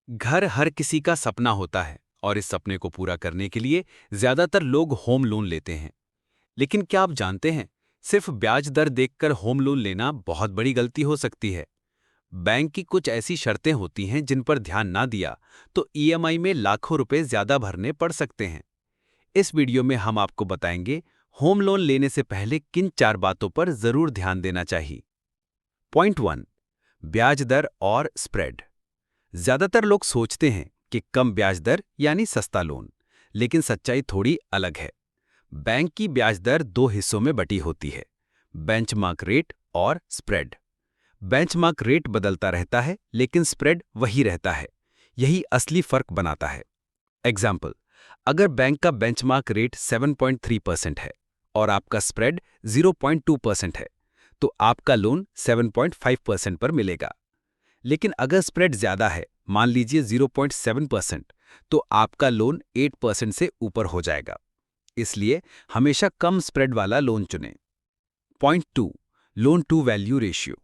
घर हर किसी का सपना होता है और इस सपने को पूरा करने के लिए ज्यादातर लोग होम लोन लेते हैं। लेकिन क्या आप जानते हैं, सिर्फ ब्याज दर देखकर होम लोन लेना बहुत बड़ी गलती हो सकती है। बैंक की कुछ ऐसी शर्तें होती हैं जिन पर ध्यान ना दिया तो ईएमआई में लाखों रुपए ज्यादा भरने पड़ सकते हैं। इस वीडियो में हम आपको बताएंगे होम लोन लेने से पहले किन 4 बातों पर जरूर ध्यान देना चाहिए। पॉइंट 1, ब्याज दर और स्प्रेड। ज्यादातर लोग सोचते हैं कि कम ब्याज दर यानी सस्ता लोन, लेकिन सच्चाई थोड़ी अलग है। बैंक की ब्याज दर 2 हिस्सों में बटी होती है, बेंचमार्क रेट और स्प्रेड। बेंचमार्क रेट बदलता रहता है लेकिन स्प्रेड वही रहता है। यही असली फर्क बनाता है। एग्जाम्पल, अगर बैंक का बेंचमार्क रेट 7.3% है और आपका स्प्रेड 0.2% है, तो आपका लोन 7.5% पर मिलेगा। लेकिन अगर स्प्रेड ज्यादा है, मान लीजिए 0.7%, तो आपका लोन 8% से ऊपर हो जाएगा। इसलिए हमेशा कम स्प्रेड वाला लोन चुनें। Point 2, loan to value ratio.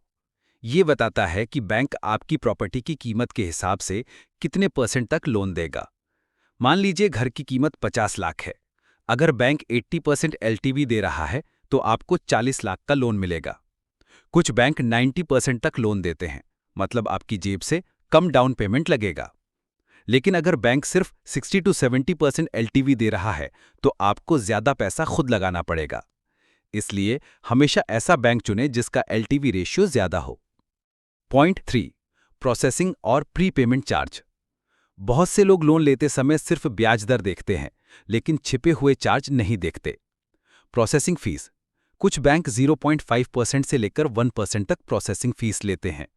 ये बताता है कि बैंक आपकी प्रॉपर्टी की कीमत के हिसाब से कितने परसेंट तक लोन देगा। मान लीजिए घर की कीमत 50 लाख है। अगर बैंक 80% एलटीवी दे रहा है तो आपको 40 लाख का लोन मिलेगा। कुछ बैंक 90% तक लोन देते हैं, मतलब आपकी जेब से कम डाउन पेमेंट लगेगा। लेकिन अगर बैंक सिर्फ 60 to 70% एलटीवी दे रहा है तो आपको ज्यादा पैसा खुद लगाना पड़ेगा। इसलिए हमेशा ऐसा बैंक चुनें जिसका एलटीवी रेशियो ज्यादा हो। पॉइंट 3, प्रोसेसिंग और प्री पेमेंट चार्ज। बहुत से लोग लोन लेते समय सिर्फ ब्याज दर देखते हैं, लेकिन छिपे हुए चार्ज नहीं देखते। Processing fees. कुछ बैंक 0.5% से लेकर 1% तक प्रोसेसिंग फीस लेते हैं।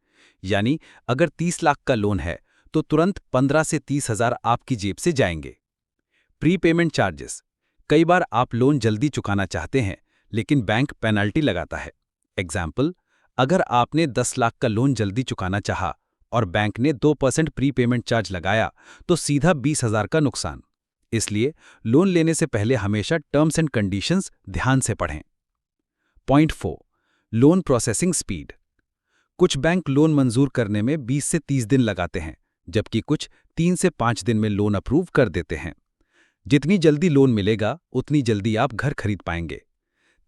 यानी अगर 30 लाख का लोन है तो तुरंत 15 से 30 हजार आपकी जेब से जाएंगे। Pre payment charges. कई बार आप लोन जल्दी चुकाना चाहते हैं लेकिन बैंक पेनल्टी लगाता है। एग्जाम्पल, अगर आपने 10 लाख का लोन जल्दी चुकाना चाहा और बैंक ने 2% प्री पेमेंट चार्ज लगाया तो सीधा 20 हजार का नुकसान। इसलिए लोन लेने से पहले हमेशा टर्म्स एंड कंडीशंस ध्यान से पढ़ें। Point 4, loan processing speed. कुछ बैंक लोन मंजूर करने में 20 से 30 दिन लगाते हैं, जबकि कुछ 3 से 5 दिन में लोन अप्रूव कर देते हैं। जितनी जल्दी लोन मिलेगा उतनी जल्दी आप घर खरीद पाएंगे।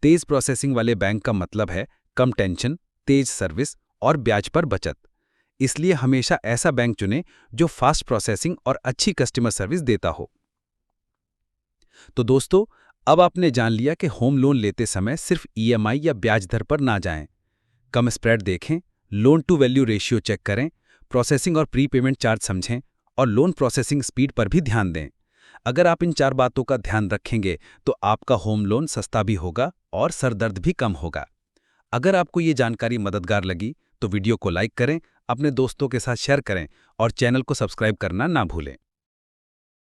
तेज प्रोसेसिंग वाले बैंक का मतलब है कम टेंशन, तेज सर्विस और ब्याज पर बचत। इसलिए हमेशा ऐसा बैंक चुनें जो फास्ट प्रोसेसिंग और अच्छी कस्टमर सर्विस देता हो। तो दोस्तों, अब आपने जान लिया कि होम लोन लेते समय सिर्फ ईएमआई या ब्याज दर पर ना जाएं। कम स्प्रेड देखें, loan to value ratio check करें, प्रोसेसिंग और प्री पेमेंट चार्ज समझें और लोन प्रोसेसिंग स्पीड पर भी ध्यान दें। अगर आप इन 4 बातों का ध्यान रखेंगे तो आपका होम लोन सस्ता भी होगा और सरदर्द भी कम होगा। अगर आपको ये जानकारी मददगार लगी तो वीडियो को लाइक करें, अपने दोस्तों के साथ शेयर करें और चैनल को सब्सक्राइब करना ना भूलें।